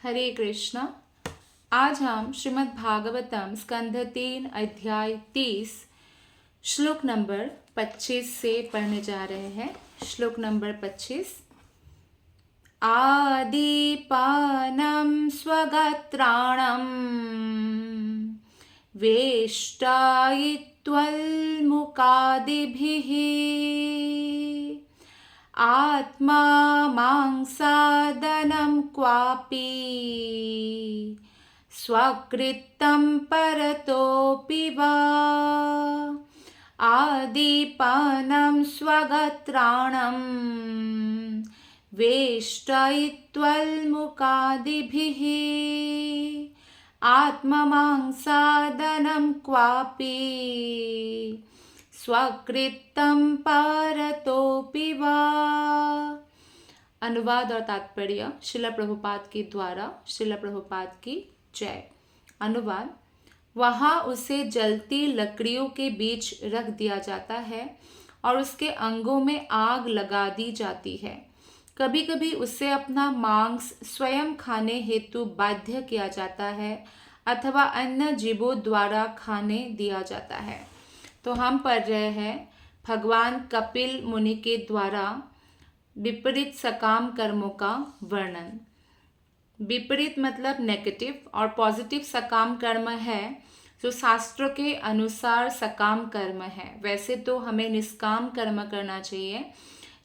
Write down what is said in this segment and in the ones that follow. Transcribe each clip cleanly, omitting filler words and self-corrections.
हरे कृष्णा। आज हम श्रीमद् भागवतम स्कंध 3 अध्याय 30 श्लोक नंबर 25 से पढ़ने जा रहे हैं। श्लोक नंबर 25। आदिपानं स्वगत्राणं वेष्टायित्वल्मुखादिभिः आत्मा मांसादनं क्वापि स्वकृतं परतोऽपि वा आदिपानं स्वगत्राणं वेष्टयित्वल्मुखादिभिः आत्ममांसादनं क्वापि स्वकृतं परतोऽपि वा। अनुवाद और तात्पर्य श्रील प्रभुपाद के द्वारा। श्रील प्रभुपाद की जय। अनुवाद। वहाँ उसे जलती लकड़ियों के बीच रख दिया जाता है और उसके अंगों में आग लगा दी जाती है। कभी कभी उसे अपना मांस स्वयं खाने हेतु बाध्य किया जाता है अथवा अन्य जीवों द्वारा खाने दिया जाता है। तो हम पढ़ रहे हैं भगवान कपिल मुनि के द्वारा विपरीत सकाम कर्मों का वर्णन। विपरीत मतलब नेगेटिव और पॉजिटिव सकाम कर्म है जो शास्त्रों के अनुसार सकाम कर्म है। वैसे तो हमें निष्काम कर्म करना चाहिए,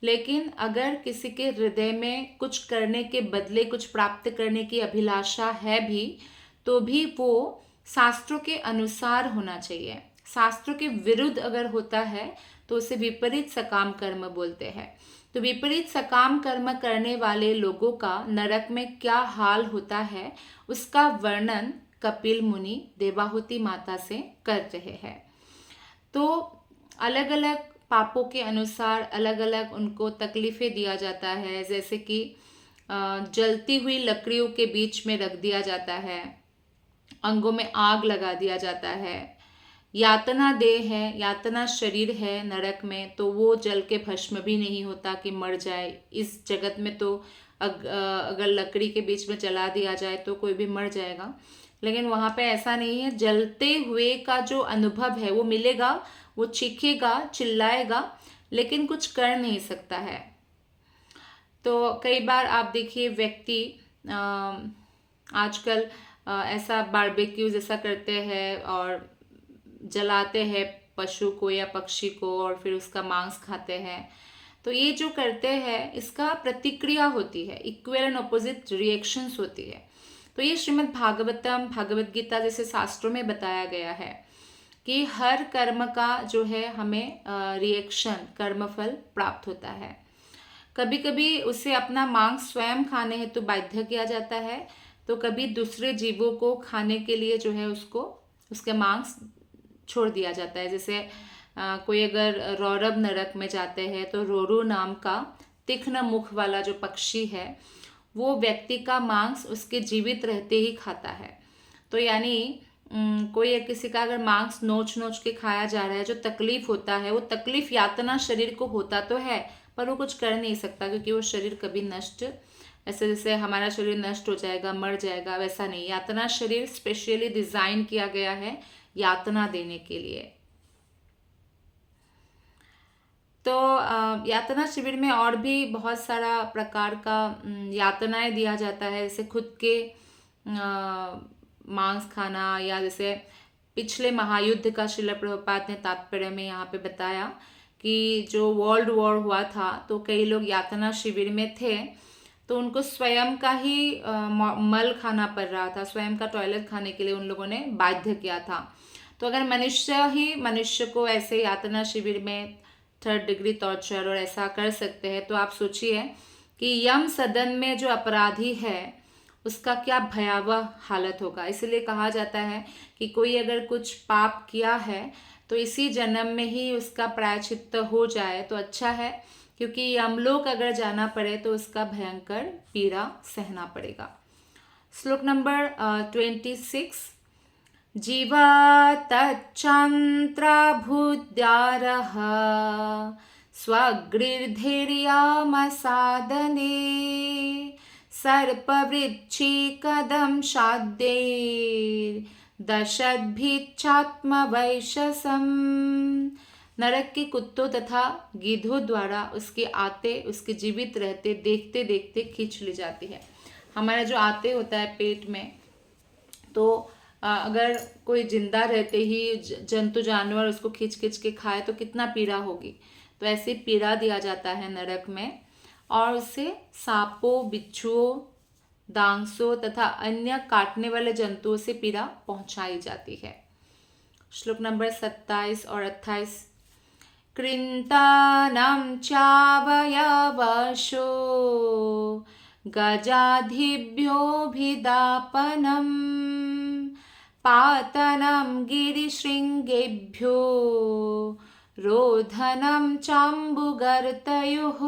लेकिन अगर किसी के हृदय में कुछ करने के बदले कुछ प्राप्त करने की अभिलाषा है भी, तो भी वो शास्त्रों के अनुसार होना चाहिए। शास्त्रों के विरुद्ध अगर होता है तो उसे विपरीत सकाम कर्म बोलते हैं। तो विपरीत सकाम कर्म करने वाले लोगों का नरक में क्या हाल होता है, उसका वर्णन कपिल मुनि देवाहुति माता से कर रहे हैं। तो अलग अलग पापों के अनुसार अलग अलग उनको तकलीफें दिया जाता है। जैसे कि जलती हुई लकड़ियों के बीच में रख दिया जाता है, अंगों में आग लगा दिया जाता है, यातना देह है, यातना शरीर है नरक में, तो वो जल के भस्म भी नहीं होता कि मर जाए। इस जगत में तो अगर लकड़ी के बीच में जला दिया जाए तो कोई भी मर जाएगा, लेकिन वहाँ पे ऐसा नहीं है। जलते हुए का जो अनुभव है वो मिलेगा, वो चीखेगा, चिल्लाएगा, लेकिन कुछ कर नहीं सकता है। तो कई बार आप देखिए व्यक्ति आजकल ऐसा बारबेक्यू जैसा करते हैं और जलाते हैं पशु को या पक्षी को और फिर उसका मांस खाते हैं। तो ये जो करते हैं इसका प्रतिक्रिया होती है, इक्वल एंड ऑपोजिट रिएक्शंस होती है। तो ये श्रीमद् भागवतम भगवद गीता जैसे शास्त्रों में बताया गया है कि हर कर्म का जो है हमें रिएक्शन कर्मफल प्राप्त होता है। कभी कभी उसे अपना मांस स्वयं खाने हेतु तो बाध्य किया जाता है, तो कभी दूसरे जीवों को खाने के लिए जो है उसको उसके मांस छोड़ दिया जाता है। जैसे कोई अगर रौरव नरक में जाते हैं तो रोरू नाम का तीक्ष्ण मुख वाला जो पक्षी है वो व्यक्ति का मांस उसके जीवित रहते ही खाता है। तो यानी कोई किसी का अगर मांस नोच नोच के खाया जा रहा है, जो तकलीफ होता है वो तकलीफ यातना शरीर को होता तो है, पर वो कुछ कर नहीं सकता क्योंकि वो शरीर कभी नष्ट, ऐसे जैसे हमारा शरीर नष्ट हो जाएगा, मर जाएगा, वैसा नहीं। यातना शरीर स्पेशली डिजाइन किया गया है यातना देने के लिए। तो यातना शिविर में और भी बहुत सारा प्रकार का यातनाएं दिया जाता है। जैसे खुद के मांस खाना, या जैसे पिछले महायुद्ध का श्रील प्रभुपाद ने तात्पर्य में यहाँ पे बताया कि जो वर्ल्ड वॉर हुआ था तो कई लोग यातना शिविर में थे, तो उनको स्वयं का ही मल खाना पड़ रहा था, स्वयं का टॉयलेट खाने के लिए उन लोगों ने बाध्य किया था। तो अगर मनुष्य ही मनुष्य को ऐसे यातना शिविर में 3rd डिग्री टॉर्चर और ऐसा कर सकते हैं, तो आप सोचिए कि यम सदन में जो अपराधी है उसका क्या भयावह हालत होगा। इसलिए कहा जाता है कि कोई अगर कुछ पाप किया है तो इसी जन्म में ही उसका प्रायश्चित्त हो जाए तो अच्छा है, क्योंकि यमलोक अगर जाना पड़े तो उसका भयंकर पीड़ा सहना पड़ेगा। श्लोक नंबर 26। जीवा तच्चन्द्रभुद्यारः स्वगृह्धीर्यामसादने सर्पवृच्छिकदं शाद्यैर्दशद्भिश्चात्मवैशसम्। नरक के कुत्तों तथा गीधों द्वारा उसके आते, उसके जीवित रहते देखते देखते खींच ली जाती है। हमारा जो आते होता है पेट में, तो अगर कोई जिंदा रहते ही जंतु जानवर उसको खींच खींच के खाए तो कितना पीड़ा होगी। तो ऐसे पीड़ा दिया जाता है नरक में, और उससे सांपों, बिच्छुओं, डांसों तथा अन्य काटने वाले जंतुओं से पीड़ा पहुंचाई जाती है। श्लोक नंबर 27 और 28। कृंतानं चावयवशो गजाधिभ्योऽभिदापनम् पातनं गिरिशृंगेभ्यो रोधनं चाम्बुगर्तयोः।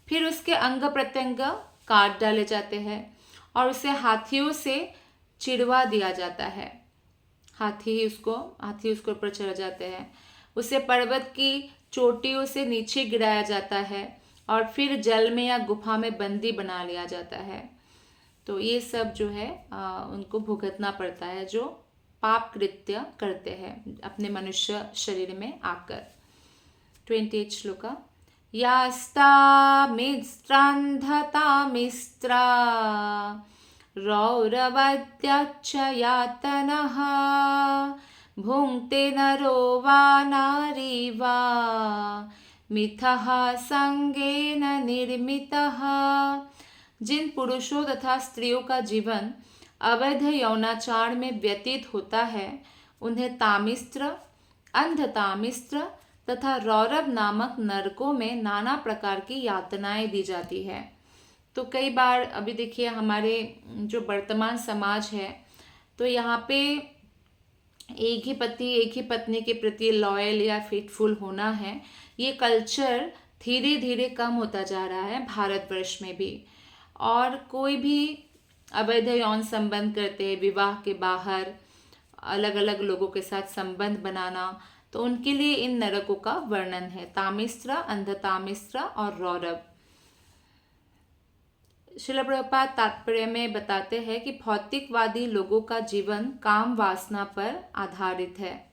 फिर उसके अंग प्रत्यंग काट डाले जाते हैं और उसे हाथियों से चिढ़वा दिया जाता है। हाथी उसको ऊपर चढ़ जाते हैं। उसे पर्वत की चोटियों से नीचे गिराया जाता है और फिर जल में या गुफा में बंदी बना लिया जाता है। तो ये सब जो है उनको भुगतना पड़ता है जो पाप कृत्य करते हैं अपने मनुष्य शरीर में आकर। 28 श्लोका। यास्तामिस्त्रान्धतामिस्त्रा रौरवद्यच्च यातनः भुङ्क्ते नरो वा नारी वा मिथः संगेन निर्मितः। जिन पुरुषों तथा स्त्रियों का जीवन अवैध यौनाचार में व्यतीत होता है उन्हें तामिस्त्र, अंधतामिस्त्र तथा रौरव नामक नरकों में नाना प्रकार की यातनाएं दी जाती है। तो कई बार अभी देखिए हमारे जो वर्तमान समाज है, तो यहाँ पे एक ही पति एक ही पत्नी के प्रति लॉयल या फेथफुल होना है, ये कल्चर धीरे धीरे कम होता जा रहा है भारतवर्ष में भी। और कोई भी अवैध यौन संबंध करते हैं, विवाह के बाहर अलग अलग लोगों के साथ संबंध बनाना, तो उनके लिए इन नरकों का वर्णन है, तामिस्त्र, अंधतामिस्त्र और रौरव। श्रील प्रभुपाद तात्पर्य में बताते हैं कि भौतिकवादी लोगों का जीवन काम वासना पर आधारित है,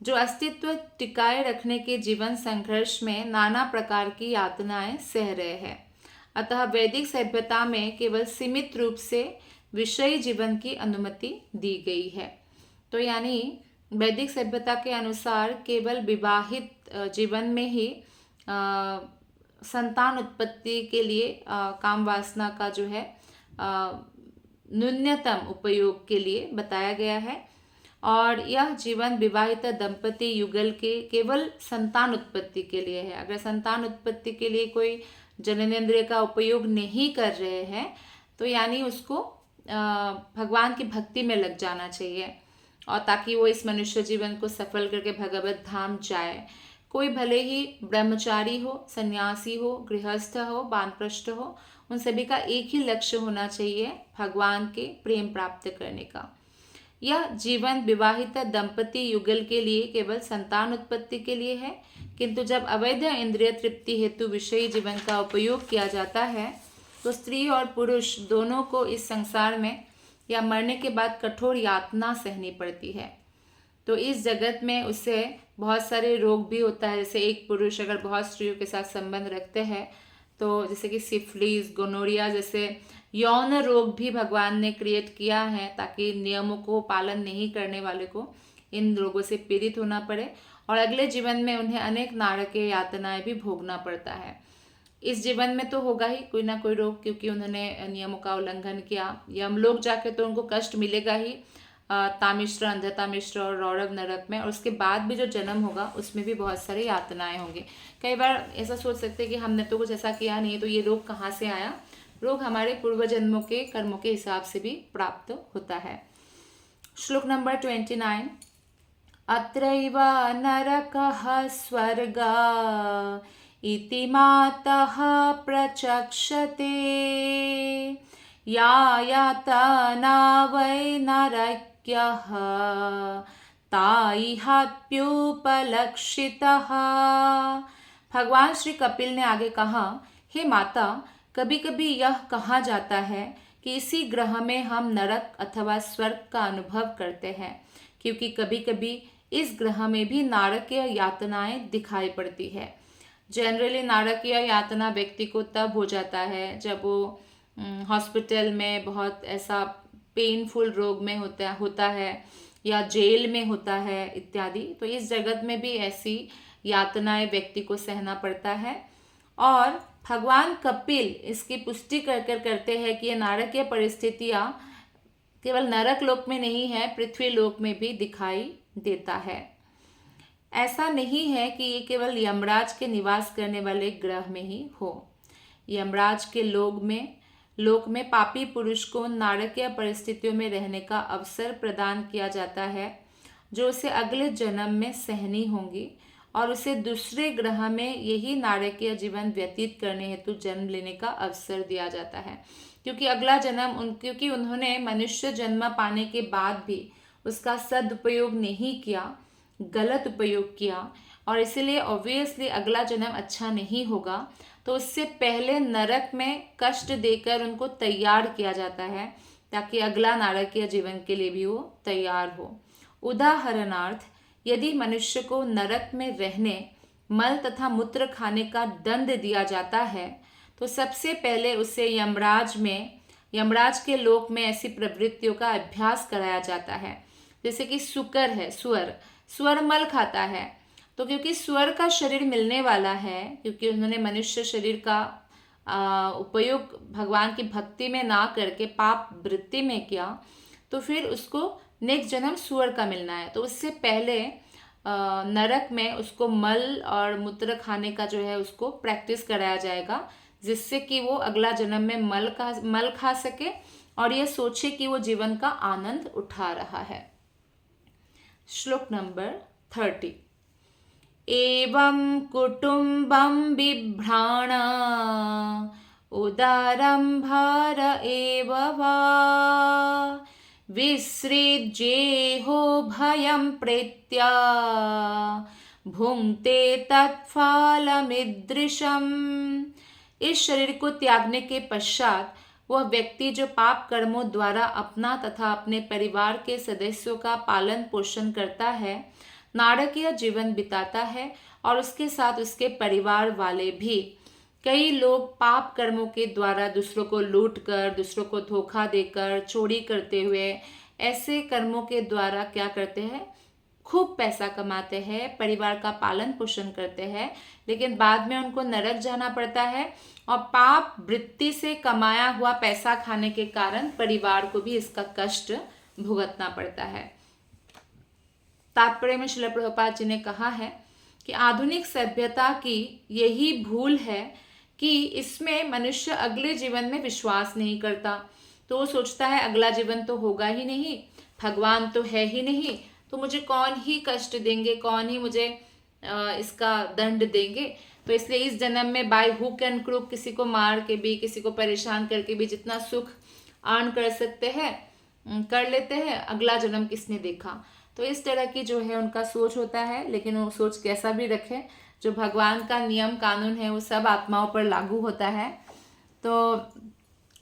जो अस्तित्व टिकाए रखने के जीवन संघर्ष में नाना प्रकार की यातनाएं सह रहे हैं। अतः वैदिक सभ्यता में केवल सीमित रूप से विषयी जीवन की अनुमति दी गई है। तो यानी वैदिक सभ्यता के अनुसार केवल विवाहित जीवन में ही संतान उत्पत्ति के लिए काम वासना का जो है न्यूनतम उपयोग के लिए बताया गया है, और यह जीवन विवाहित दंपति युगल के केवल संतान उत्पत्ति के लिए है। अगर संतान उत्पत्ति के लिए कोई जननेंद्रिय का उपयोग नहीं कर रहे हैं तो यानी उसको भगवान की भक्ति में लग जाना चाहिए, और ताकि वो इस मनुष्य जीवन को सफल करके भगवत धाम जाए। कोई भले ही ब्रह्मचारी हो, सन्यासी हो, गृहस्थ हो, वानप्रस्थ हो, उन सभी का एक ही लक्ष्य होना चाहिए, भगवान के प्रेम प्राप्त करने का। यह जीवन विवाहित दंपति युगल के लिए केवल संतान उत्पत्ति के लिए है, किंतु जब अवैध इंद्रिय तृप्ति हेतु विषयी जीवन का उपयोग किया जाता है तो स्त्री और पुरुष दोनों को इस संसार में या मरने के बाद कठोर यातना सहनी पड़ती है। तो इस जगत में उससे बहुत सारे रोग भी होता है। जैसे एक पुरुष अगर बहुत स्त्रियों के साथ संबंध रखते हैं तो जैसे कि सिफिलिस, गोनोरिया जैसे यौन रोग भी भगवान ने क्रिएट किया है, ताकि नियमों को पालन नहीं करने वाले को इन रोगों से पीड़ित होना पड़े और अगले जीवन में उन्हें अनेक नारकीय यातनाएं भी भोगना पड़ता है। इस जीवन में तो होगा ही कोई ना कोई रोग, क्योंकि उन्होंने नियमों का उल्लंघन किया। यमलोक जाके तो उनको कष्ट मिलेगा ही, तामिश्र, अंधतामिश्र और रौरव नरक में, और उसके बाद भी जो जन्म होगा उसमें भी बहुत सारे यातनाएं होंगे। कई बार ऐसा सोच सकते हैं कि हमने तो कुछ ऐसा किया नहीं, तो ये रोग कहाँ से आया। रोग हमारे पूर्व जन्मों के कर्मों के हिसाब से भी प्राप्त होता है। श्लोक नंबर 29। अत्रैव नरकः स्वर्गा इति मातः प्रचक्षते या यातना वै नरक्यः ताइहाप्युपलक्षितः। भगवान श्री कपिल ने आगे कहा, हे माता, कभी कभी यह कहा जाता है कि इसी ग्रह में हम नरक अथवा स्वर्ग का अनुभव करते हैं, क्योंकि कभी कभी इस ग्रह में भी नारकीय यातनाएं दिखाई पड़ती है। जनरली नारकीय यातना व्यक्ति को तब हो जाता है जब वो हॉस्पिटल में बहुत ऐसा पेनफुल रोग में होता है या जेल में होता है इत्यादि। तो इस जगत में भी ऐसी यातनाएं व्यक्ति को सहना पड़ता है। और भगवान कपिल इसकी पुष्टि करते हैं कि ये नारकीय परिस्थितियां केवल नरक लोक में नहीं है, पृथ्वी लोक में भी दिखाई देता है। ऐसा नहीं है कि ये केवल यमराज के निवास करने वाले ग्रह में ही हो। यमराज के लोक में पापी पुरुष को नारकीय परिस्थितियों में रहने का अवसर प्रदान किया जाता है, जो उसे अगले जन्म में सहनी होंगी, और उसे दूसरे ग्रह में यही नारकीय जीवन व्यतीत करने हेतु जन्म लेने का अवसर दिया जाता है। क्योंकि अगला जन्म क्योंकि उन्होंने मनुष्य जन्म पाने के बाद भी उसका सदुपयोग नहीं किया, गलत उपयोग किया, और इसीलिए ऑब्वियसली अगला जन्म अच्छा नहीं होगा। तो उससे पहले नरक में कष्ट देकर उनको तैयार किया जाता है, ताकि अगला नारकीय जीवन के लिए भी वो तैयार हो। उदाहरणार्थ, यदि मनुष्य को नरक में रहने, मल तथा मूत्र खाने का दंड दिया जाता है, तो सबसे पहले उसे यमराज के लोक में ऐसी प्रवृत्तियों का अभ्यास कराया जाता है। जैसे कि सुकर है, सुअर मल खाता है, तो क्योंकि सुअर का शरीर मिलने वाला है, क्योंकि उन्होंने मनुष्य शरीर का उपयोग भगवान की भक्ति में ना करके पाप वृत्ति में किया, तो फिर उसको नेक्स्ट जन्म सुअर का मिलना है। तो उससे पहले नरक में उसको मल और मूत्र खाने का जो है उसको प्रैक्टिस कराया जाएगा, जिससे कि वो अगला जन्म में मल खा सके और ये सोचे कि वो जीवन का आनंद उठा रहा है। श्लोक नंबर 30। एवं कुटुंबं बिभ्राण उदारं भार एव वा विसृज्येहो भयं प्रेत्या भुंक्ते तत्फलमिदृशम्। इस शरीर को त्यागने के पश्चात वह व्यक्ति जो पाप कर्मों द्वारा अपना तथा अपने परिवार के सदस्यों का पालन पोषण करता है, नारकीय जीवन बिताता है, और उसके साथ उसके परिवार वाले भी। कई लोग पाप कर्मों के द्वारा दूसरों को लूटकर, दूसरों को धोखा देकर, चोरी करते हुए, ऐसे कर्मों के द्वारा क्या करते हैं, खूब पैसा कमाते हैं, परिवार का पालन पोषण करते हैं, लेकिन बाद में उनको नरक जाना पड़ता है, और पाप वृत्ति से कमाया हुआ पैसा खाने के कारण परिवार को भी इसका कष्ट भुगतना पड़ता है। तात्पर्य में श्रील प्रभुपाद जी ने कहा है कि आधुनिक सभ्यता की यही भूल है कि इसमें मनुष्य अगले जीवन में विश्वास नहीं करता। तो वो सोचता है अगला जीवन तो होगा ही नहीं, भगवान तो है ही नहीं, तो मुझे कौन ही कष्ट देंगे, कौन ही मुझे इसका दंड देंगे। तो इसलिए इस जन्म में बाय हुक एंड क्रूक किसी को मार के भी, किसी को परेशान करके भी जितना सुख अर्न कर सकते हैं कर लेते हैं, अगला जन्म किसने देखा। तो इस तरह की जो है उनका सोच होता है। लेकिन वो सोच कैसा भी रखे, जो भगवान का नियम कानून है वो सब आत्माओं पर लागू होता है। तो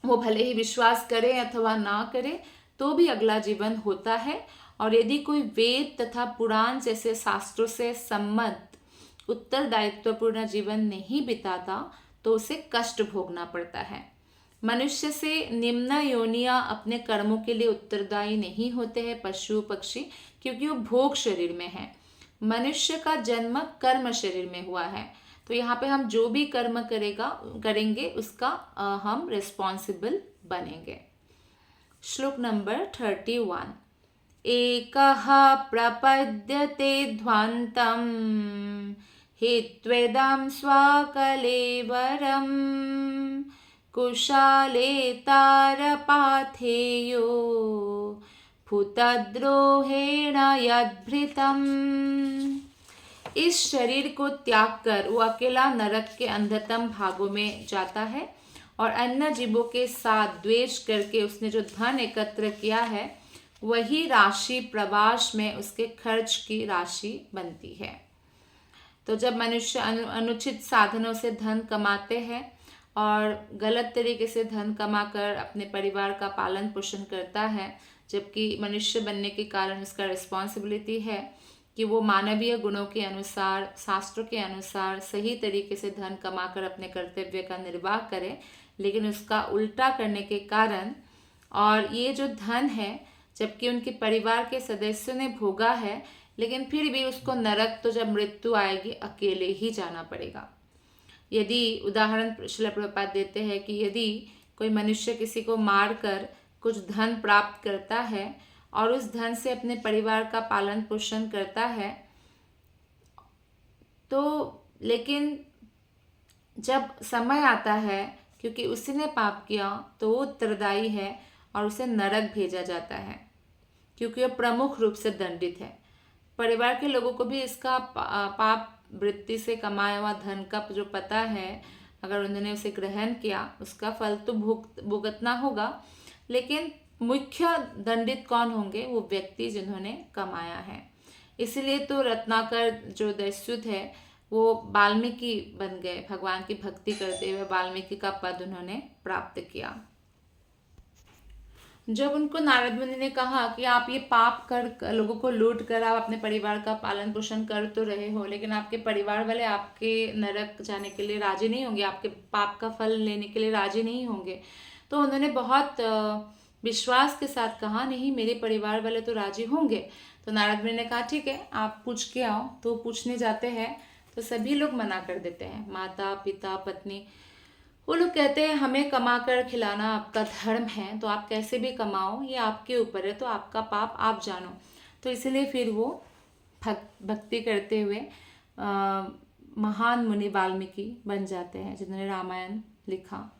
वो भले ही विश्वास करे अथवा ना करे, तो भी अगला जीवन होता है। और यदि कोई वेद तथा पुराण जैसे शास्त्रों से सम्मत उत्तरदायित्वपूर्ण जीवन नहीं बिताता, तो उसे कष्ट भोगना पड़ता है। मनुष्य से निम्न योनियां अपने कर्मों के लिए उत्तरदायी नहीं होते हैं पशु पक्षी, क्योंकि वो भोग शरीर में है। मनुष्य का जन्म कर्म शरीर में हुआ है। तो यहाँ पे हम जो भी कर्म करेंगे उसका हम रिस्पॉन्सिबल बनेंगे। श्लोक नंबर 31। एकः प्रपद्यते ध्वान्तम् हित्वेदं स्वाकलेवरम् कुशाले तारपाथेयो भूतद्रोहेण यद्भृतम्। इस शरीर को त्याग कर वो अकेला नरक के अंधतम भागों में जाता है, और अन्य जीवों के साथ द्वेष करके उसने जो धन एकत्र किया है वही राशि प्रवास में उसके खर्च की राशि बनती है। तो जब मनुष्य अनुचित साधनों से धन कमाते हैं और गलत तरीके से धन कमाकर अपने परिवार का पालन पोषण करता है, जबकि मनुष्य बनने के कारण उसका रिस्पॉन्सिबिलिटी है कि वो मानवीय गुणों के अनुसार, शास्त्रों के अनुसार सही तरीके से धन कमाकर अपने कर्तव्य का निर्वाह करे। लेकिन उसका उल्टा करने के कारण, और ये जो धन है जबकि उनके परिवार के सदस्यों ने भोगा है, लेकिन फिर भी उसको नरक तो जब मृत्यु आएगी अकेले ही जाना पड़ेगा। यदि उदाहरण श्रील प्रभुपाद देते हैं कि यदि कोई मनुष्य किसी को मारकर कुछ धन प्राप्त करता है और उस धन से अपने परिवार का पालन पोषण करता है, तो लेकिन जब समय आता है, क्योंकि उसने पाप किया, तो वो उत्तरदायी है और उसे नरक भेजा जाता है, क्योंकि वह प्रमुख रूप से दंडित है। परिवार के लोगों को भी इसका पाप वृत्ति से कमाया हुआ धन का जो पता है, अगर उन्होंने उसे ग्रहण किया, उसका फल तो भुगतना होगा। लेकिन मुख्य दंडित कौन होंगे? वो व्यक्ति जिन्होंने कमाया है। इसलिए तो रत्नाकर जो दैत्युत है वो वाल्मीकि बन गए। भगवान की भक्ति करते हुए वाल्मीकि का पद उन्होंने प्राप्त किया। जब उनको नारद मुनि ने कहा कि आप ये पाप कर, लोगों को लूट कर आप अपने परिवार का पालन पोषण कर तो रहे हो, लेकिन आपके परिवार वाले आपके नरक जाने के लिए राजी नहीं होंगे, आपके पाप का फल लेने के लिए राजी नहीं होंगे। तो उन्होंने बहुत विश्वास के साथ कहा, नहीं, मेरे परिवार वाले तो राजी होंगे। तो नारद मुनि ने कहा ठीक है, आप पूछ के आओ। तो पूछने जाते हैं तो सभी लोग मना कर देते हैं, माता पिता पत्नी। वो लोग कहते हैं हमें कमा कर खिलाना आपका धर्म है, तो आप कैसे भी कमाओ, ये आपके ऊपर है, तो आपका पाप आप जानो। तो इसलिए फिर वो भक्ति करते हुए महान मुनि वाल्मीकि बन जाते हैं, जिन्होंने रामायण लिखा।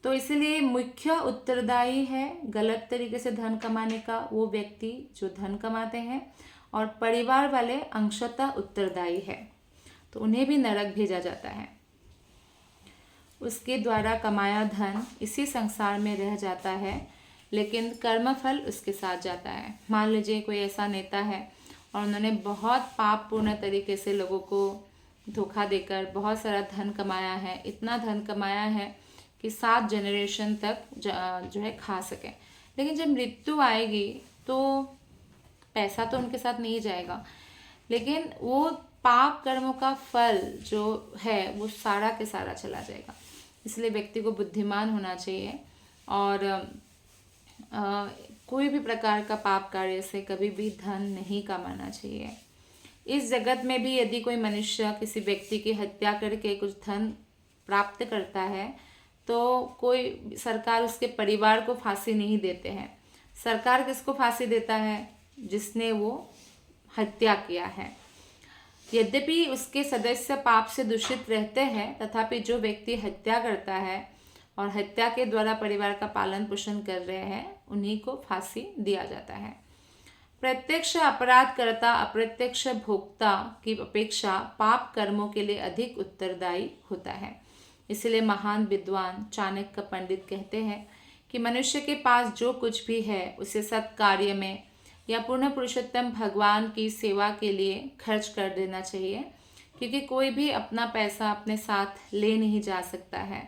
तो इसलिए मुख्य उत्तरदायी है गलत तरीके से धन कमाने का वो व्यक्ति जो धन कमाते हैं, और परिवार वाले अंशतः उत्तरदायी है, तो उन्हें भी नरक भेजा जाता है। उसके द्वारा कमाया धन इसी संसार में रह जाता है, लेकिन कर्मफल उसके साथ जाता है। मान लीजिए कोई ऐसा नेता है और उन्होंने बहुत पापपूर्ण तरीके से लोगों को धोखा देकर बहुत सारा धन कमाया है, इतना धन कमाया है कि 7 जनरेशन तक जो है खा सके। लेकिन जब मृत्यु आएगी तो पैसा तो उनके साथ नहीं जाएगा, लेकिन वो पाप कर्मों का फल जो है वो सारा के सारा चला जाएगा। इसलिए व्यक्ति को बुद्धिमान होना चाहिए और कोई भी प्रकार का पाप कार्य से कभी भी धन नहीं कमाना चाहिए। इस जगत में भी यदि कोई मनुष्य किसी व्यक्ति की हत्या करके कुछ धन प्राप्त करता है, तो कोई सरकार उसके परिवार को फांसी नहीं देते हैं। सरकार किसको फांसी देता है? जिसने वो हत्या किया है। यद्यपि उसके सदस्य पाप से दूषित रहते हैं, तथापि जो व्यक्ति हत्या करता है और हत्या के द्वारा परिवार का पालन पोषण कर रहे हैं, उन्हीं को फांसी दिया जाता है। प्रत्यक्ष अपराधकर्ता अप्रत्यक्ष भोक्ता की अपेक्षा पाप कर्मों के लिए अधिक उत्तरदायी होता है। इसलिए महान विद्वान चाणक्य पंडित कहते हैं कि मनुष्य के पास जो कुछ भी है उसे सत्कार्य में या पूर्ण पुरुषोत्तम भगवान की सेवा के लिए खर्च कर देना चाहिए, क्योंकि कोई भी अपना पैसा अपने साथ ले नहीं जा सकता है।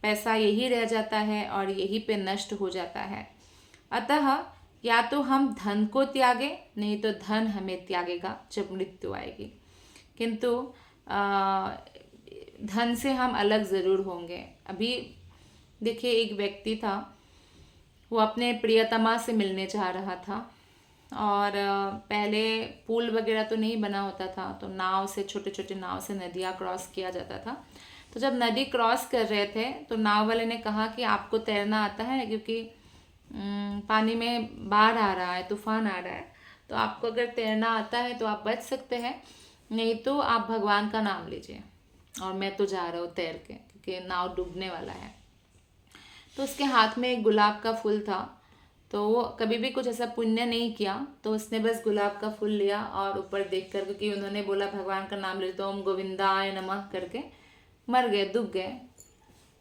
पैसा यही रह जाता है और यही पे नष्ट हो जाता है। अतः या तो हम धन को त्यागे, नहीं तो धन हमें त्यागेगा जब मृत्यु आएगी। किंतु धन से हम अलग ज़रूर होंगे। अभी देखिए, एक व्यक्ति था, वो अपने प्रियतमा से मिलने जा रहा था और पहले पुल वगैरह तो नहीं बना होता था, तो नाव से, छोटे छोटे नाव से नदियाँ क्रॉस किया जाता था। तो जब नदी क्रॉस कर रहे थे तो नाव वाले ने कहा कि आपको तैरना आता है, क्योंकि पानी में बाढ़ आ रहा है, तूफान आ रहा है, तो आपको अगर तैरना आता है तो आप बच सकते हैं, नहीं तो आप भगवान का नाम लीजिए और मैं तो जा रहा हूँ तैर के, क्योंकि नाव डूबने वाला है। तो उसके हाथ में एक गुलाब का फूल था, तो वो कभी भी कुछ ऐसा पुण्य नहीं किया, तो उसने बस गुलाब का फूल लिया और ऊपर देख कर, क्योंकि उन्होंने बोला भगवान का नाम ले, तो ओम गोविंदाय नमः करके मर गए, डूब गए।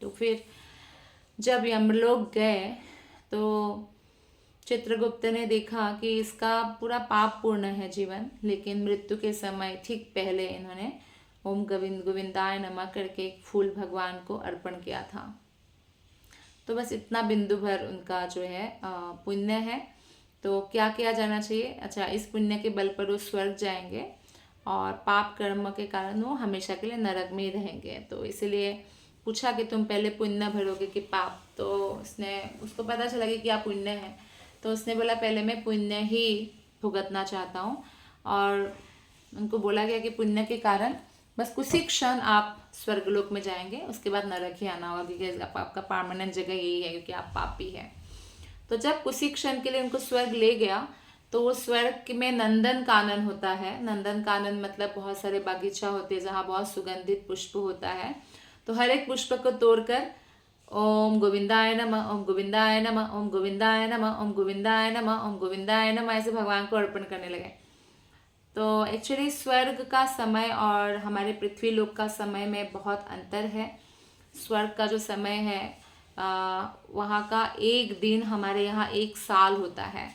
तो फिर जब यमलोक गए तो चित्रगुप्त ने देखा कि इसका पूरा पाप पूर्ण है जीवन, लेकिन मृत्यु के समय ठीक पहले इन्होंने ओम गोविंदाय नमः करके एक फूल भगवान को अर्पण किया था। तो बस इतना बिंदु भर उनका जो है पुण्य है। तो क्या किया जाना चाहिए? अच्छा, इस पुण्य के बल पर वो स्वर्ग जाएंगे और पाप कर्म के कारण वो हमेशा के लिए नरक में ही रहेंगे। तो इसीलिए पूछा कि तुम पहले पुण्य भरोगे कि पाप? तो उसको पता चला कि क्या पुण्य है, तो उसने बोला पहले मैं पुण्य ही भुगतना चाहता हूँ। और उनको बोला गया कि पुण्य के कारण बस कुछ ही क्षण आप स्वर्गलोक में जाएंगे, उसके बाद नरक ही आना होगा, क्योंकि आपका परमानेंट जगह यही है, क्योंकि आप पापी हैं। तो जब कुछ ही क्षण के लिए उनको स्वर्ग ले गया, तो वो स्वर्ग में नंदन कानन होता है। नंदन कानन मतलब बहुत सारे बागीचा होते हैं जहाँ बहुत सुगंधित पुष्प होता है। तो हर एक पुष्प को तोड़कर ओम गोविंदाय नमः, ओम गोविंदाय नमः, ओम गोविंदाय नमः, ओम गोविंदाय नमः, ओम गोविंदाय नमः ऐसे भगवान को अर्पण करने लगे। तो एक्चुअली स्वर्ग का समय और हमारे पृथ्वी लोक का समय में बहुत अंतर है। स्वर्ग का जो समय है वहाँ का एक दिन हमारे यहाँ एक साल होता है।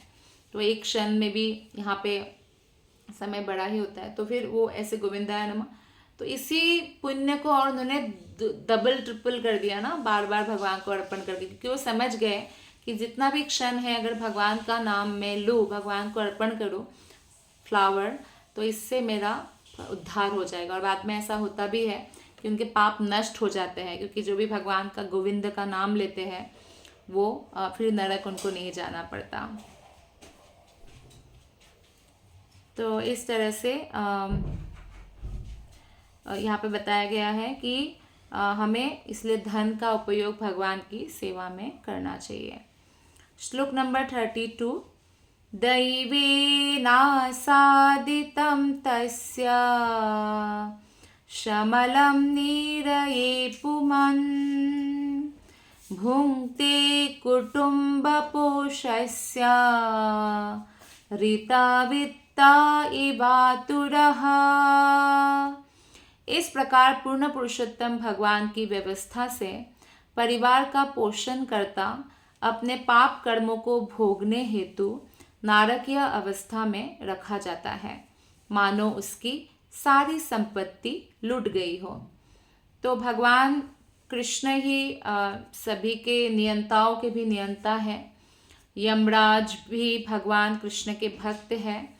तो एक क्षण में भी यहाँ पे समय बड़ा ही होता है। तो फिर वो ऐसे गोविंदाय नमः, तो इसी पुण्य को और उन्होंने डबल ट्रिपल कर दिया ना, बार बार भगवान को अर्पण करके, क्योंकि वो समझ गए कि जितना भी क्षण है अगर भगवान का नाम मैं लूँ, भगवान को अर्पण करूँ फ्लावर, तो इससे मेरा उद्धार हो जाएगा। और बाद में ऐसा होता भी है कि उनके पाप नष्ट हो जाते हैं, क्योंकि जो भी भगवान का गोविंद का नाम लेते हैं वो फिर नरक उनको नहीं जाना पड़ता। तो इस तरह से यहाँ पे बताया गया है कि हमें इसलिए धन का उपयोग भगवान की सेवा में करना चाहिए। श्लोक नंबर 32। दैवेनासादितं तस्य शमलं नीरये पुमन् भुङ्क्ते कुटुम्बपोषस्य ऋता वित्ता इवातुरः। इस प्रकार पूर्ण पुरुषोत्तम भगवान की व्यवस्था से परिवार का पोषण करता अपने पाप कर्मों को भोगने हेतु नारकीय अवस्था में रखा जाता है, मानो उसकी सारी संपत्ति लुट गई हो। तो भगवान कृष्ण ही सभी के नियंताओं के भी नियंता है। यमराज भी भगवान कृष्ण के भक्त हैं।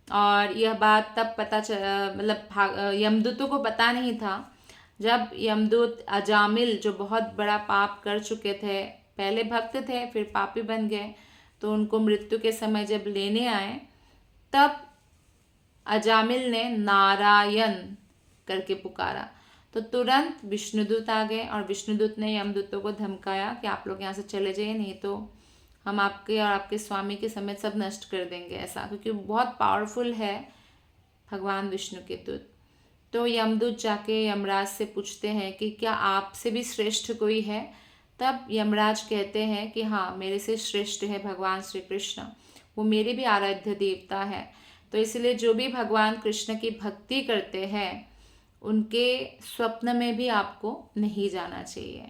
और यह बात तब पता मतलब यमदूतों को पता नहीं था जब यमदूत अजामिल, जो बहुत बड़ा पाप कर चुके थे, पहले भक्त थे फिर पापी बन गए, तो उनको मृत्यु के समय जब लेने आए तब अजामिल ने नारायण करके पुकारा। तो तुरंत विष्णुदूत आ गए और विष्णुदूत ने यमदूतों को धमकाया कि आप लोग यहाँ से चले जाइए, नहीं तो हम आपके और आपके स्वामी के समेत सब नष्ट कर देंगे, ऐसा, क्योंकि बहुत पावरफुल है भगवान विष्णु के दूत। तो यमदूत जाके यमराज से पूछते हैं कि क्या आपसे भी श्रेष्ठ कोई है? तब यमराज कहते हैं कि हाँ, मेरे से श्रेष्ठ है भगवान श्री कृष्ण, वो मेरे भी आराध्य देवता है। तो इसलिए जो भी भगवान कृष्ण की भक्ति करते हैं उनके स्वप्न में भी आपको नहीं जाना चाहिए।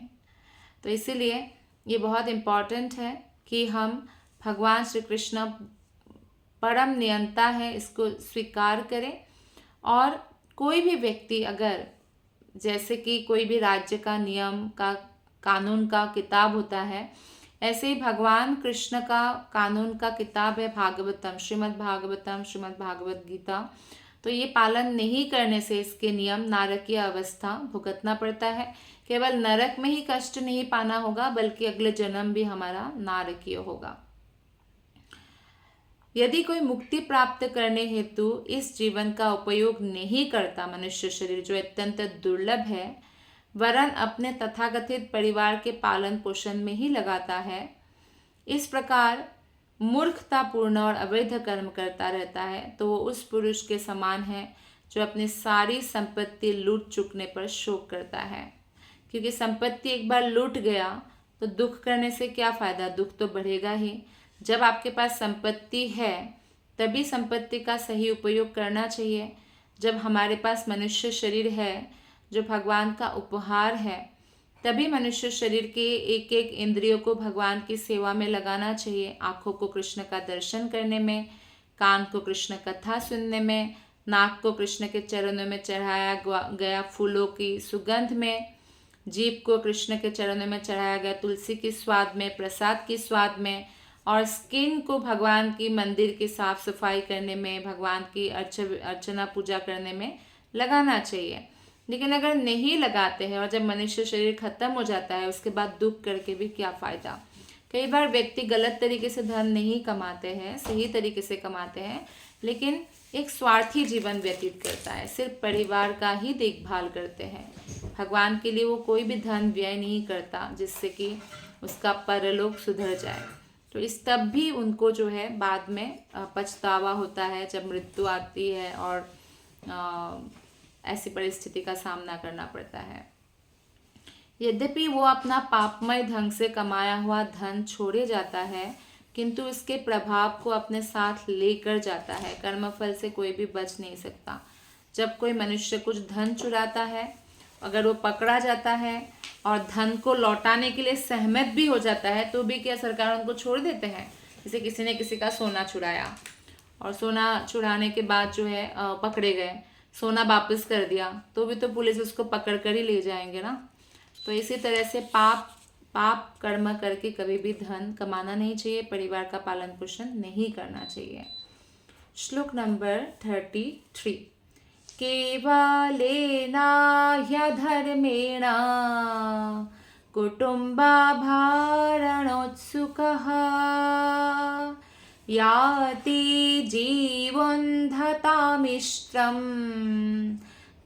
तो इसीलिए ये बहुत इम्पॉर्टेंट है कि हम भगवान श्री कृष्ण परम नियंता है इसको स्वीकार करें। और कोई भी व्यक्ति अगर, जैसे कि कोई भी राज्य का नियम का कानून का किताब होता है, ऐसे ही भगवान कृष्ण का कानून का किताब है भागवतम, श्रीमद् भागवतम, श्रीमद् भागवत गीता। तो ये पालन नहीं करने से इसके नियम नारकीय अवस्था भुगतना पड़ता है। केवल नरक में ही कष्ट नहीं पाना होगा, बल्कि अगले जन्म भी हमारा नारकीय होगा। यदि कोई मुक्ति प्राप्त करने हेतु इस जीवन का उपयोग नहीं करता मनुष्य शरीर, जो अत्यंत दुर्लभ है, वरन अपने तथाकथित परिवार के पालन पोषण में ही लगाता है, इस प्रकार मूर्खतापूर्ण और अवैध कर्म करता रहता है, तो वो उस पुरुष के समान है जो अपनी सारी संपत्ति लूट चुकने पर शोक करता है। क्योंकि संपत्ति एक बार लूट गया तो दुख करने से क्या फ़ायदा, दुख तो बढ़ेगा ही। जब आपके पास संपत्ति है तभी संपत्ति का सही उपयोग करना चाहिए। जब हमारे पास मनुष्य शरीर है जो भगवान का उपहार है, तभी मनुष्य शरीर के एक एक इंद्रियों को भगवान की सेवा में लगाना चाहिए। आँखों को कृष्ण का दर्शन करने में, कान को कृष्ण कथा सुनने में, नाक को कृष्ण के चरणों में चढ़ाया गया फूलों की सुगंध में, जीभ को कृष्ण के चरणों में चढ़ाया गया तुलसी की स्वाद में, प्रसाद की स्वाद में, और स्किन को भगवान की मंदिर की साफ सफाई करने में, भगवान की अर्चना पूजा करने में लगाना चाहिए। लेकिन अगर नहीं लगाते हैं और जब मनुष्य शरीर खत्म हो जाता है उसके बाद दुख करके भी क्या फ़ायदा। कई बार व्यक्ति गलत तरीके से धन नहीं कमाते हैं, सही तरीके से कमाते हैं, लेकिन एक स्वार्थी जीवन व्यतीत करता है, सिर्फ परिवार का ही देखभाल करते हैं। भगवान के लिए वो कोई भी धन व्यय नहीं करता जिससे कि उसका परलोक सुधर जाए। तो इस तब भी उनको जो है बाद में पछतावा होता है जब मृत्यु आती है और ऐसी परिस्थिति का सामना करना पड़ता है। यद्यपि वो अपना पापमय ढंग से कमाया हुआ धन छोड़े जाता है, किंतु इसके प्रभाव को अपने साथ लेकर जाता है। कर्मफल से कोई भी बच नहीं सकता। जब कोई मनुष्य कुछ धन चुराता है, अगर वो पकड़ा जाता है और धन को लौटाने के लिए सहमत भी हो जाता है, तो भी क्या सरकार उनको छोड़ देते हैं। जैसे किसी ने किसी का सोना चुराया और सोना चुराने के बाद जो है पकड़े गए, सोना वापस कर दिया, तो भी तो पुलिस उसको पकड़ कर ही ले जाएंगे ना। तो इसी तरह से पाप कर्म करके कभी भी धन कमाना नहीं चाहिए, परिवार का पालन पोषण नहीं करना चाहिए। श्लोक नंबर 33। केवलेन ह्यधर्मेण कुटुम्बाभरणोत्सुकः याति जीवोन्धतामिष्ट्रं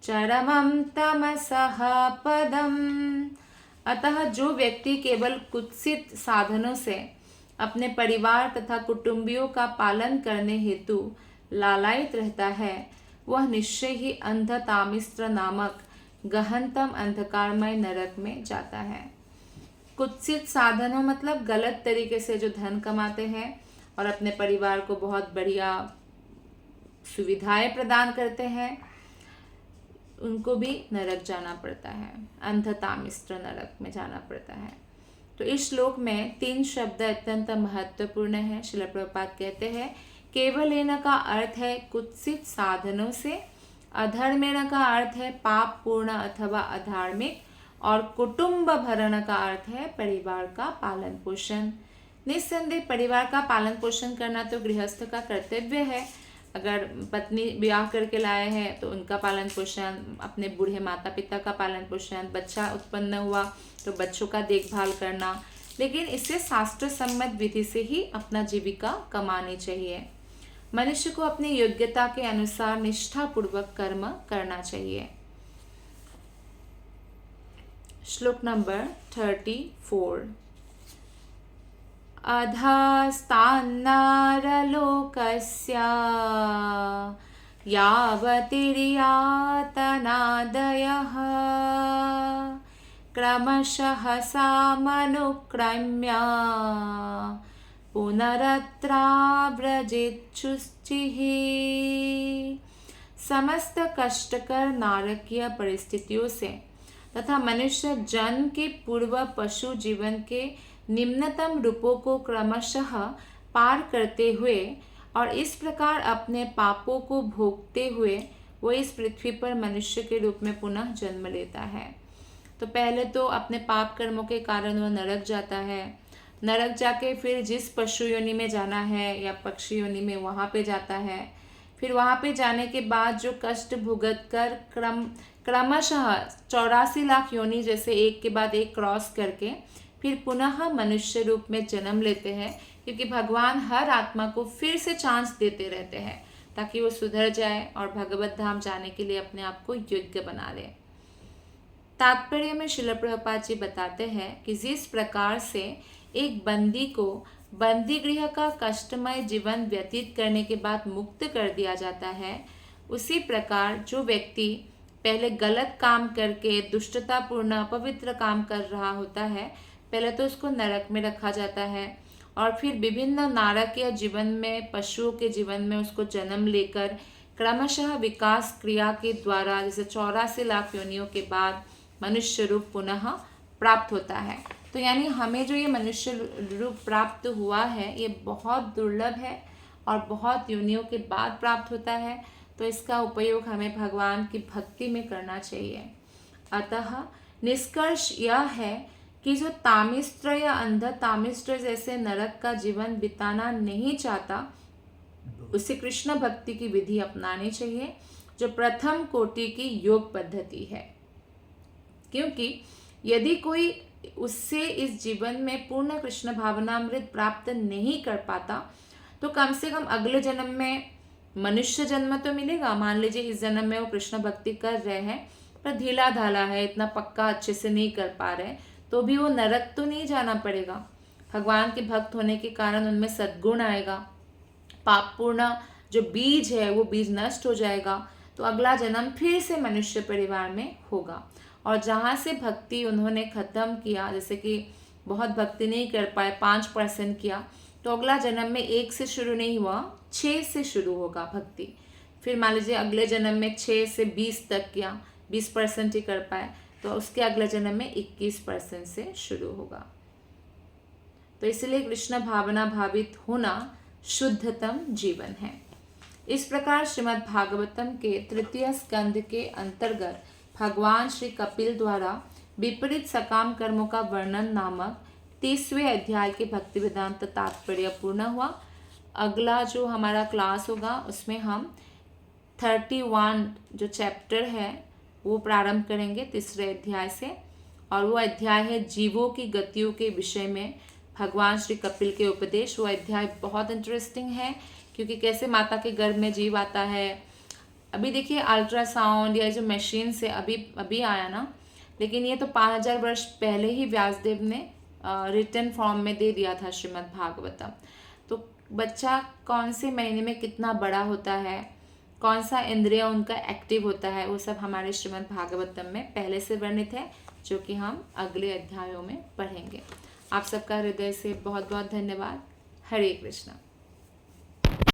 चरमं तमसः पदम्। अतः जो व्यक्ति केवल कुत्सित साधनों से अपने परिवार तथा कुटुंबियों का पालन करने हेतु लालायित रहता है, वह निश्चय ही अंधतामिस्त्र नामक गहनतम अंधकारमय नरक में जाता है। कुत्सित साधनों मतलब गलत तरीके से जो धन कमाते हैं और अपने परिवार को बहुत बढ़िया सुविधाएं प्रदान करते हैं, उनको भी नरक जाना पड़ता है, अंधतामिस्त्र नरक में जाना पड़ता है। तो इस श्लोक में 3 शब्द अत्यंत महत्वपूर्ण है। श्रील प्रभुपाद कहते हैं केवलेन का अर्थ है कुत्सित साधनों से, अधर्मेण का अर्थ है पाप पूर्ण अथवा अधार्मिक, और कुटुंब भरण का अर्थ है परिवार का पालन पोषण। निस्संदेह परिवार का पालन पोषण करना तो गृहस्थ का कर्तव्य है। अगर पत्नी ब्याह करके लाए हैं तो उनका पालन पोषण, अपने बूढ़े माता पिता का पालन पोषण, बच्चा उत्पन्न हुआ तो बच्चों का देखभाल करना, लेकिन इसे शास्त्र सम्मत विधि से ही अपना जीविका कमानी चाहिए। मनुष्य को अपनी योग्यता के अनुसार निष्ठापूर्वक कर्म करना चाहिए। श्लोक नंबर 34। अधस्तान्नरलोकस्य यावतिर्यातनादयः क्रमशः सामनुक्रम्य पुनरत्राव्रजेच्छुश्चिः। समस्त कष्टकर नारकीय परिस्थितियों से तथा मनुष्य जन्म के पूर्व पशु जीवन के निम्नतम रूपों को क्रमशः पार करते हुए और इस प्रकार अपने पापों को भोगते हुए वो इस पृथ्वी पर मनुष्य के रूप में पुनः जन्म लेता है। तो पहले तो अपने पाप कर्मों के कारण वो नरक जाता है, नरक जाके फिर जिस पशु योनि में जाना है या पक्षी योनि में वहाँ पे जाता है। फिर वहाँ पे जाने के बाद जो कष्ट भुगत कर क्रमशः 84 लाख योनि जैसे एक के बाद एक क्रॉस करके फिर पुनः मनुष्य रूप में जन्म लेते हैं, क्योंकि भगवान हर आत्मा को फिर से चांस देते रहते हैं ताकि वो सुधर जाए और भगवत धाम जाने के लिए अपने आप को योग्य बना ले। तात्पर्य में श्रील प्रभुपाद जी बताते हैं कि जिस प्रकार से एक बंदी को बंदी गृह का कष्टमय जीवन व्यतीत करने के बाद मुक्त कर दिया जाता है, उसी प्रकार जो व्यक्ति पहले गलत काम करके दुष्टतापूर्ण अपवित्र काम कर रहा होता है, पहले तो उसको नरक में रखा जाता है और फिर विभिन्न नारकीय जीवन में, पशुओं के जीवन में उसको जन्म लेकर क्रमशः विकास क्रिया के द्वारा जैसे 84 लाख योनियों के बाद मनुष्य रूप पुनः प्राप्त होता है। तो यानी हमें जो ये मनुष्य रूप प्राप्त हुआ है ये बहुत दुर्लभ है और बहुत योनियों के बाद प्राप्त होता है। तो इसका उपयोग हमें भगवान की भक्ति में करना चाहिए। अतः निष्कर्ष यह है कि जो तामिस्त्र या अंध तामिस्त्र जैसे नरक का जीवन बिताना नहीं चाहता, उसे कृष्ण भक्ति की विधि अपनानी चाहिए, जो प्रथम कोटि की योग पद्धति है। क्योंकि यदि कोई उससे इस जीवन में पूर्ण कृष्ण भावनामृत प्राप्त नहीं कर पाता, तो कम से कम अगले जन्म में मनुष्य जन्म तो मिलेगा। मान लीजिए इस जन्म में वो कृष्ण भक्ति कर रहे हैं पर ढीला ढाला है, इतना पक्का अच्छे से नहीं कर पा रहे, तो भी वो नरक तो नहीं जाना पड़ेगा। भगवान के भक्त होने के कारण उनमें सद्गुण आएगा, पापपूर्ण जो बीज है वो बीज नष्ट हो जाएगा, तो अगला जन्म फिर से मनुष्य परिवार में होगा। और जहाँ से भक्ति उन्होंने खत्म किया, जैसे कि बहुत भक्ति नहीं कर पाए, 5% किया, तो अगला जन्म में 1 से शुरू नहीं हुआ, 6 से शुरू होगा भक्ति। फिर मान लीजिए अगले जन्म में 6 से 20 तक किया, 20% ही कर पाए, तो उसके अगले जन्म में 21% से शुरू होगा। तो इसलिए कृष्ण भावना भावित होना शुद्धतम जीवन है। इस प्रकार श्रीमद् भागवतम के तृतीय स्कंद के अंतर्गत भगवान श्री कपिल द्वारा विपरीत सकाम कर्मों का वर्णन नामक 30वें अध्याय के भक्ति वेदांत तात्पर्य पूर्ण हुआ। अगला जो हमारा क्लास होगा उसमें हम 31 जो चैप्टर है वो प्रारंभ करेंगे तीसरे अध्याय से, और वो अध्याय है जीवों की गतियों के विषय में भगवान श्री कपिल के उपदेश। वो अध्याय बहुत इंटरेस्टिंग है, क्योंकि कैसे माता के गर्भ में जीव आता है। अभी देखिए अल्ट्रासाउंड या जो मशीन से अभी आया ना, लेकिन ये तो 5000 वर्ष पहले ही व्यासदेव ने रिटन फॉर्म में दे दिया था श्रीमद् भागवतम। तो बच्चा कौन से महीने में कितना बड़ा होता है, कौन सा इंद्रिय उनका एक्टिव होता है, वो सब हमारे श्रीमद् भागवतम में पहले से वर्णित है, जो कि हम अगले अध्यायों में पढ़ेंगे। आप सबका हृदय से बहुत बहुत धन्यवाद। हरे कृष्णा।